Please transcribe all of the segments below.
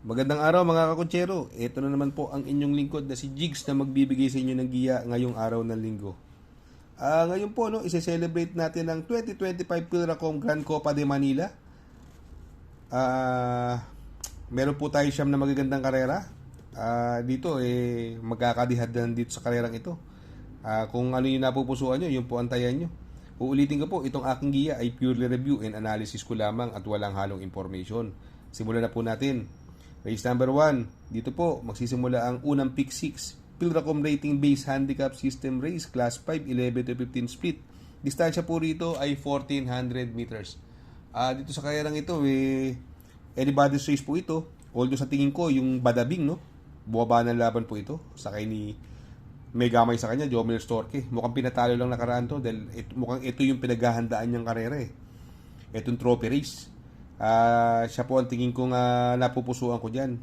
Magandang araw mga kakonsyero. Ito na naman po ang inyong lingkod na si Jigs na magbibigay sa inyo ng giya ngayong araw ng linggo. Ngayon po, no, isi-celebrate natin ang 2025 Philracom Grand Copa de Manila. Meron po tayo siyam na magagandang karera. Dito, magkakadihadlan dito sa karerang ito. Kung ano yung napupusuan nyo, yun po ang tayan nyo. Uulitin ko po, itong aking giya ay purely review and analysis ko lamang at walang halong information. Simulan na po natin. Race number 1, dito po magsisimula ang unang pick 6, Philracom Rating Base Handicap System Race, Class 5, 11 to 15 split. Distansya po rito ay 1,400 meters. Dito sa karerang ito, anybody's race po ito. Although sa tingin ko, yung Badabing, no? Bumaba ng laban po ito. Sakay ni may gamay sa kanya, Jomel Storke. Mukhang pinatalo lang nakaraan to dahil mukhang ito yung pinaghahandaan niyang karera eh. Itong trophy race. Siya po ang tingin kong napupusuan ko dyan.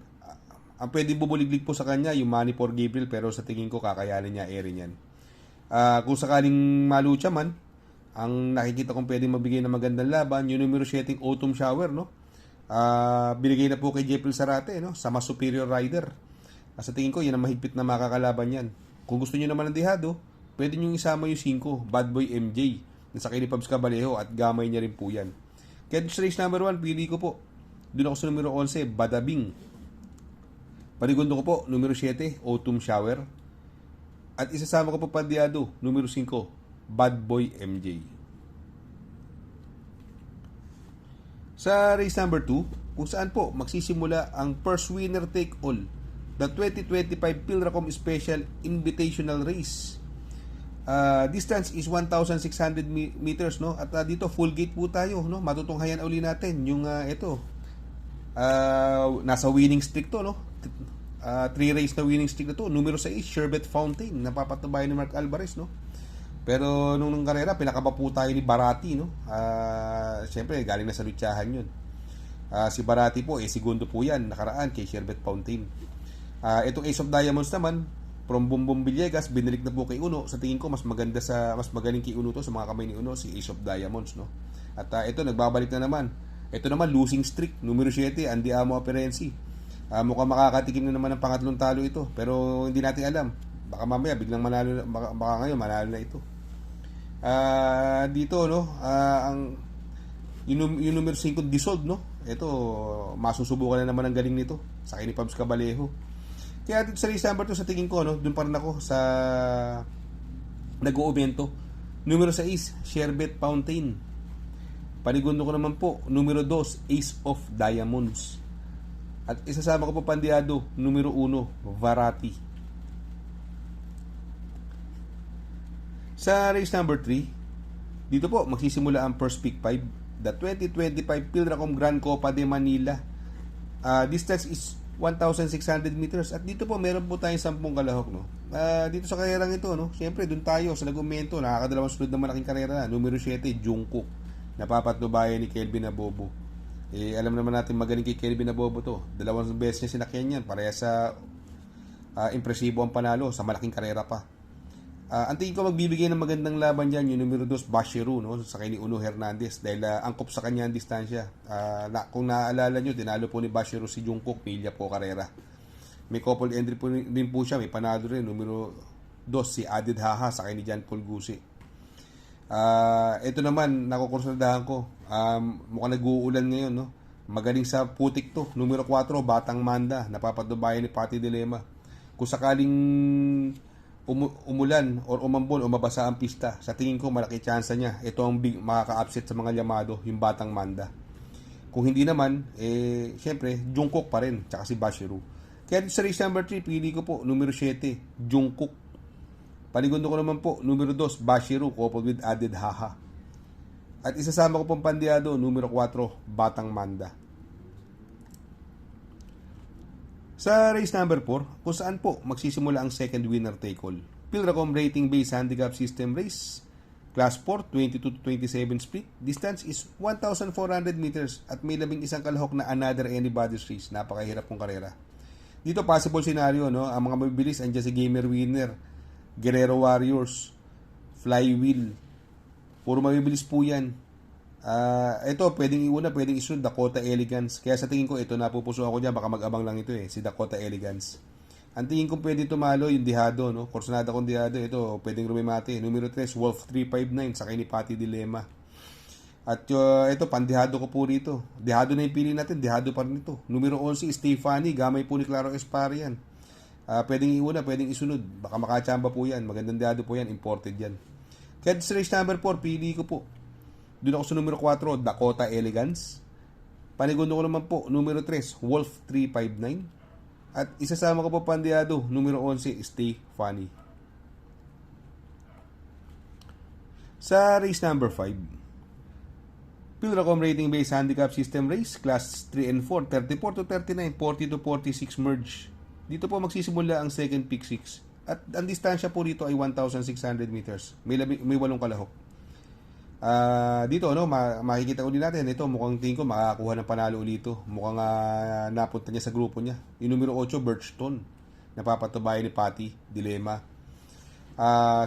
Ang pwede bumuliglig po sa kanya yung Money for Gabriel, pero sa tingin ko kakayanin niya rin yan. Kung sakaling malucha man, ang nakikita kong pwede mabigay ng magandang laban yung numero 7 Autumn Shower, no? Binigay na po kay Jeffrey Sarate, no? Sa mas superior rider. Sa tingin ko yan ang mahigpit na makakalaban yan. Kung gusto niyo naman ng dihado, pwede niyo isama yung 5 Bad Boy MJ na sa ni Pabs Cabalejo at gamay niya rin po yan. Kaya race number 1, pili ko po. Doon ako sa numero 11, Badabing. Panigundo ko po, numero 7, Autumn Shower. At isasama ko po pandiado, numero 5, Bad Boy MJ. Sa race number 2, kung saan po magsisimula ang first winner take all, the 2025 Philracom Special Invitational Race. Distance is 1,600 meters, no? At dito full gate po tayo, no? Matutunghayan uli natin yung ito. Nasa winning streak to, no? 3 race na winning streak na to. Numero 6, Sherbet Fountain, napapatubayan ni Mark Alvarez, no? Pero nung karera, pinakaba po tayo ni Barati, no? Siyempre, galing na sa lutsahan yun. Si Barati po, segundo po yan, nakaraan kay Sherbet Fountain. Itong Ace of Diamonds naman, from Bumbum Villegas, binalik na po kay Uno. Sa tingin ko, mas magaling kay Uno to sa mga kamay ni Uno, si Ace of Diamonds, no? At ito, nagbabalik na naman. Ito naman, losing streak, numero 7, Andy Amo Aperensi. Mukhang makakatikim na naman ng pangatlong talo ito, pero hindi natin alam. Baka mamaya, biglang manalo, baka ngayon, manalo na ito. Dito, no, yung numero 5, Dissolve, no? Ito, masusubukan na naman ang galing nito, sa ni Pabs Cabalejo. Kaya dito sa race number 2, sa tingin ko, no, doon pa rin ako sa nag-uubento. Numero 6, Sherbet Fountain. Panigundo ko naman po, numero 2, Ace of Diamonds. At isasama ko po pandiado, numero 1, Varati. Sa race number 3, dito po magsisimula ang first pick 5, the 2025 Philracom Grand Copa de Manila. Distance is 1,600 meters. At dito po, meron po tayong 10 kalahok, no? Dito sa karerang ito, no? Siyempre, doon tayo sa nag-umento. Nakakadalawang sunod na malaking karera na. Numero 7, Jungkook. Napapatnubayan ni Kelvin Abobo. Alam naman natin magaling kay Kelvin Abobo to. 2 beses niya sinakyan yan. Pareha sa impresibo ang panalo sa malaking karera pa. Ang tingin ko magbibigay ng magandang laban dyan yung numero 2, Bashiru, no? Sa kay ni Uno Hernandez, dahil angkop sa kanya ang distansya. Kung naaalala nyo, tinalo po ni Bashiru si Jungkook, milya po karera. May couple entry po din po siya, may panalo rin, numero 2, si Adid Haha sa kay ni John Paul Gusi. Ito naman, nakukonsultahan ko, mukhang nag-uulan ngayon, no? Magaling sa putik to, numero 4, Batang Manda, napapatubayan ni Pati Dilema. Kung sakaling umulan or umambon o mabasa ang pista, sa tingin ko malaki chance niya ito ang makaka-upset sa mga Yamado, yung Batang Manda. Kung hindi naman, syempre Jungkook pa rin, tsaka si Bashiru. Kaya sa race number 3, pili ko po numero 7, Jungkook. Panigundo ko naman po numero 2, Bashiru, coupled with Adid Haha. At isasama ko pong pandiado, numero 4, Batang Manda. Sa race number 4, kung saan po magsisimula ang second winner take all, Philracom Rating Base Handicap System Race, Class 4, 22 to 27 split. Distance is 1,400 meters at may 11 kalahok na another anybody's race. Napakahirap pong karera. Dito possible scenario, no? Ang mga mabibilis, andyan si Gamer Winner, Guerrero Warriors, Flywheel. Puro mabibilis po yan. Ito, pwedeng iuna, pwedeng isunod, Dakota Elegance. Kaya sa tingin ko, ito napupusuan ko dyan, baka mag-abang lang ito si Dakota Elegance. Ang tingin ko pwede tumalo yung Dihado, no? Corsonada kong Dihado, ito, pwedeng rumimate. Numero 3, Wolf 359, sa ni Pati Dilema. At ito, pandihado ko po rito. Dihado na yung pili natin, dihado pa rin ito. Numero 11, Stephanie, gamay po ni Claro Esparian. Pwedeng iuna, pwedeng isunod. Baka makachamba po yan. Magandang dihado po yan, imported yan. Kaya sa race number 4, pili ko po. Doon ako sa numero 4, Dakota Elegance. Panigundo ko naman po, numero 3, Wolf 359. At isasama ko po pandihado, numero 11, Stephanie. Sa race number 5, Pilracom rating based handicap system race, class 3 and 4, 34 to 39, 40 to 46 merge. Dito po magsisimula ang second pick 6. At ang distansya po dito ay 1,600 meters. May 8 kalahok. Dito, makikita ulit natin, ito mukhang tingin ko makakakuha ng panalo ulit ito. Mukhang napunta niya sa grupo niya. Yung numero 8, Birchton. Napapatubayan ni Pati, Dilema.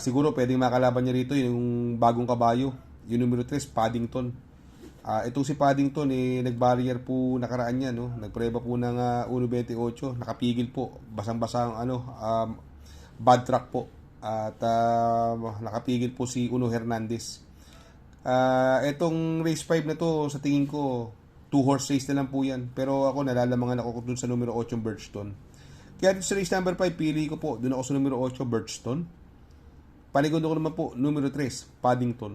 Siguro pwedeng makalaban niya rito yung bagong kabayo. Yung numero 3, Paddington. Itong si Paddington, nag-barrier po nakaraan niya, no? Nagpreba po ng 1.28. Nakapigil po. Basang-basang, bad track po. At nakapigil po si Uno Hernandez. Etong race 5 na to, sa tingin ko 2-horse race na lang po yan, pero ako nalalamangan ako dun sa numero 8 Birchton. Kaya dito sa race number 5, pili ko po dun ako sa numero 8 Birchton. Panigundo ko naman po numero 3 Paddington.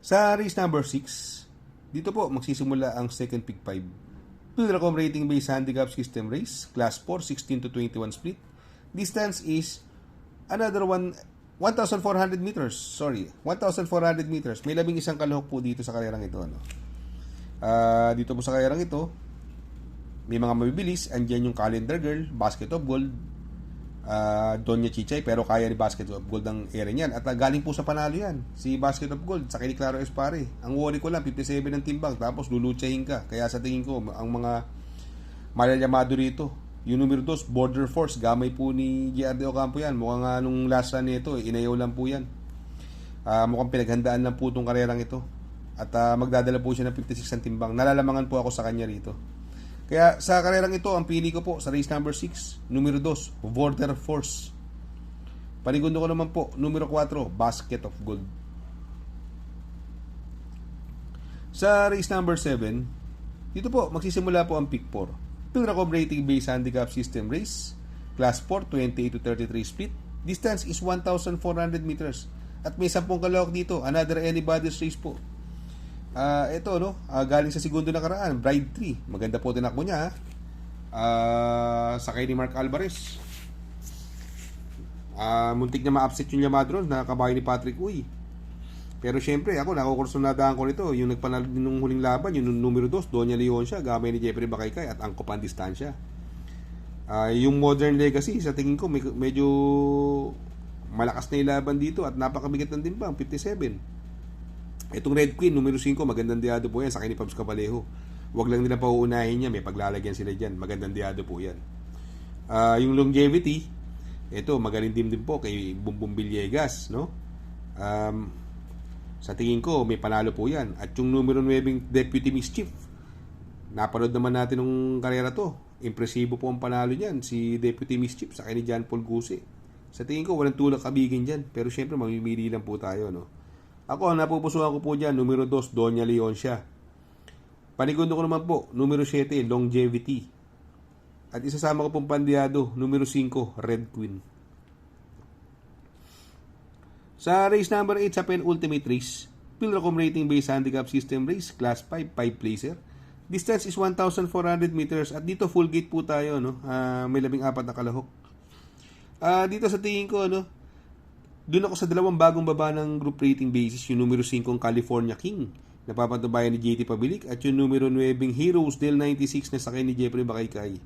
Sa race number 6, dito po magsisimula ang second pick 5. Pilracom rating based handicap system race, class 4, 16 to 21 split. Distance is another 1,400 meters. 1,400 meters. May 11 kalahok po dito sa karerang ito. Dito po sa karerang ito, may mga mabibilis. Andyan yung Calendar Girl, Basket of Gold, Donya Chichay, pero kaya ni Basket of Gold ang ere niyan. At galing po sa panalo yan, si Basket of Gold, sa ni Claro Espare. Ang worry ko lang, 57 ng timbang, tapos lulutsahin ka. Kaya sa tingin ko, ang mga malalyamado rito, yung numero 2, Border Force, gamay po ni JR Ocampo yan. Mukhang nung last run nito, inayaw lang po yan. Mukhang pinaghandaan lang po itong karerang ito. At magdadala po siya ng 56 ang timbang. Nalalamangan po ako sa kanya rito. Kaya sa karerang ito, ang pili ko po sa race number 6, numero 2, Border Force. Panigundo ko naman po, numero 4, Basket of Gold. Sa race number 7, dito po, magsisimula po ang pick 4. Pilracom rating based handicap system race, class 4, 28 to 33 split. Distance is 1,400 meters. At may 10 kalahok dito, another anybody's race po. Ito, galing sa segundo nakaraan, Bride 3. Maganda po tinakbo niya. Sakay ni Mark Alvarez. Muntik na ma-upset yung Yamadron na kabayo ni Patrick Uy. Pero syempre, ako nakukursunadaan ko nito. Yung nagpanalo nung huling laban, yung numero 2, Donya Leon siya, gamay ni Jeffrey Bakaykay at angko pa ang distansya. Yung Modern Legacy, sa tingin ko, medyo malakas na yung laban dito at napakabigat ng timbang, 57. Itong Red Queen, numero 5, magandang diado po yan, sa ni Pabs Cabalejo. Huwag lang nila pauunahin niya, may paglalagyan sila dyan. Magandang diado po yan. Yung Longevity, ito, magaling din po kay Bumbum Villegas, no? Sa tingin ko, may panalo po yan. At yung numero 9, Deputy Mischief, napanood naman natin nung karera to. Impresibo po ang panalo niyan, si Deputy Mischief sa ni John Paul Guse. Sa tingin ko, walang tulak kabigin dyan. Pero syempre, mamimili lang po tayo, no? Ako, napupusuan ko po dyan, numero 2, Donya Leon siya. Panigundo ko naman po, numero 7, Longevity. At isasama ko pong pandiyado, numero 5, Red Queen. Sa race number 8 sa penultimate race, Pilracom rating based handicap system race, class 5, 5 placer. Distance is 1,400 meters at dito full gate po tayo, no? May 14 na kalahok. Dito sa tingin ko, doon ako sa dalawang bagong baba ng group rating basis, yung numero 5 California King, napapatubayan ni JT Pabilik, at yung numero 9 Heroes Del 96 na sakay ni Jeffrey Bakaykay.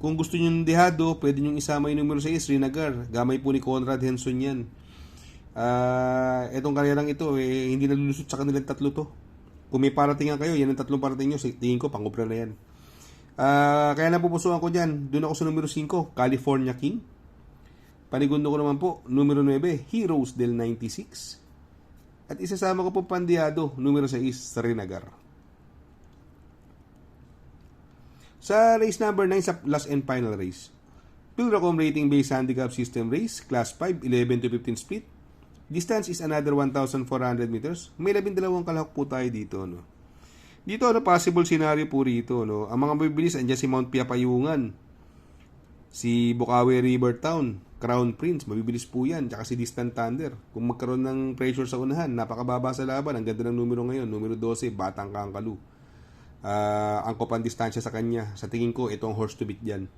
Kung gusto nyo ng dehado, pwede nyo isama yung numero 6, Rinagar. Gamay po ni Conrad Henson yan. Etong karerang ito, hindi nalulusot sa kanilang tatlo to. Kung may paratingan kayo, yan ang tatlong parating nyo. Tingin ko, pangubra na yan. Kaya napupusuan ko dyan. Doon ako sa numero 5, California King. Panigundo ko naman po, numero 9, Heroes del 96. At isasama ko po Pandiado, numero 6, Srinagar. Sa race number 9 sa last and final race, Pilracom rating based handicap system race, class 5, 11 to 15 split. Distance is another 1,400 meters. May 12 kalahok po tayo dito, no. Dito, possible scenario po rito, no. Ang mga mabibilis, andyan si Mount Piapayungan, si Bukawi River Town, Crown Prince, mabibilis po yan, tsaka si Distant Thunder. Kung magkaroon ng pressure sa unahan, napakababa sa laban. Ang ganda ng numero ngayon, numero 12, Batang Kangkalu. Angkop ang distansya sa kanya. Sa tingin ko, itong horse to beat dyan.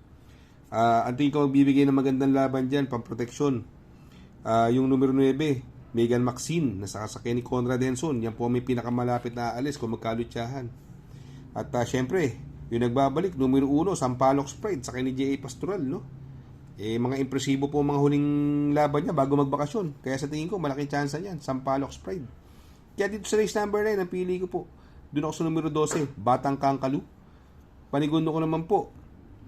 Ang tingin ko magbibigay ng magandang laban dyan, pamproteksyon. Yung numero 9, Megan Maxine, na sakasakyan ni Conrad Henson. Yan po may pinakamalapit na aalis kung magkalutsahan. At syempre, yung nagbabalik, numero 1, Sampaloc Pride, sakay ni J.A. Pastoral, no? Mga impresibo po mga huling laban niya bago magbakasyon. Kaya sa tingin ko, malaking chance niyan, Sampaloc Pride. Kaya dito sa race number 9, ang pili ko po, doon ako sa numero 12, Batang Kangkalu. Panigundo ko naman po,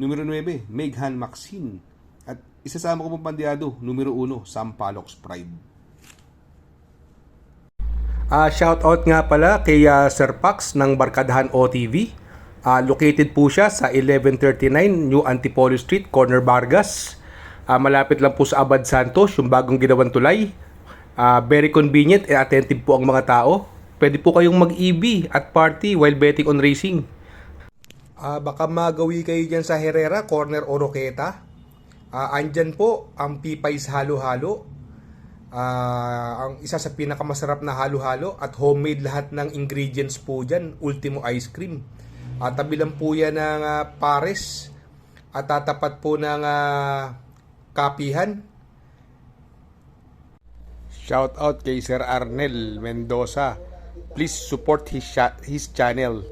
numero 9, Megan Maxine. At isasama ko pong Pandiado, numero 1, Sampaloc Pride. Shoutout nga pala kay Sir Pax ng Barkadahan OTV. Located po siya sa 1139 New Antipolo Street, Corner Vargas. Malapit lang po sa Abad Santos, yung bagong ginawang tulay. Very convenient and attentive po ang mga tao. Pwede po kayong mag-EB at party while betting on racing. Baka magawi kayo dyan sa Herrera, Corner Oroqueta. Andyan po ang Pipay's Halo-Halo. Ang isa sa pinakamasarap na halo-halo at homemade lahat ng ingredients po dyan. Ultimo Ice Cream. Tabi lang po yan ng Pares at tatapat po ng Kapihan. Shout out kay Sir Arnel Mendoza. Please support his channel.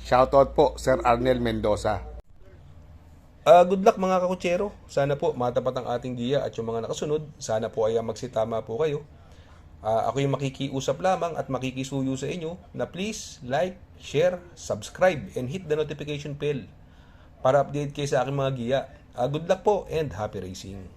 Shout out po Sir Arnel Mendoza. Good luck mga kakutsero. Sana po matapat ang ating giya at yung mga nakasunod. Sana po ay magsitama po kayo. Ako yung makikiusap lamang at makikisuyo sa inyo na please like, share, subscribe, and hit the notification bell para update kayo sa aking mga giya. Good luck po and happy racing.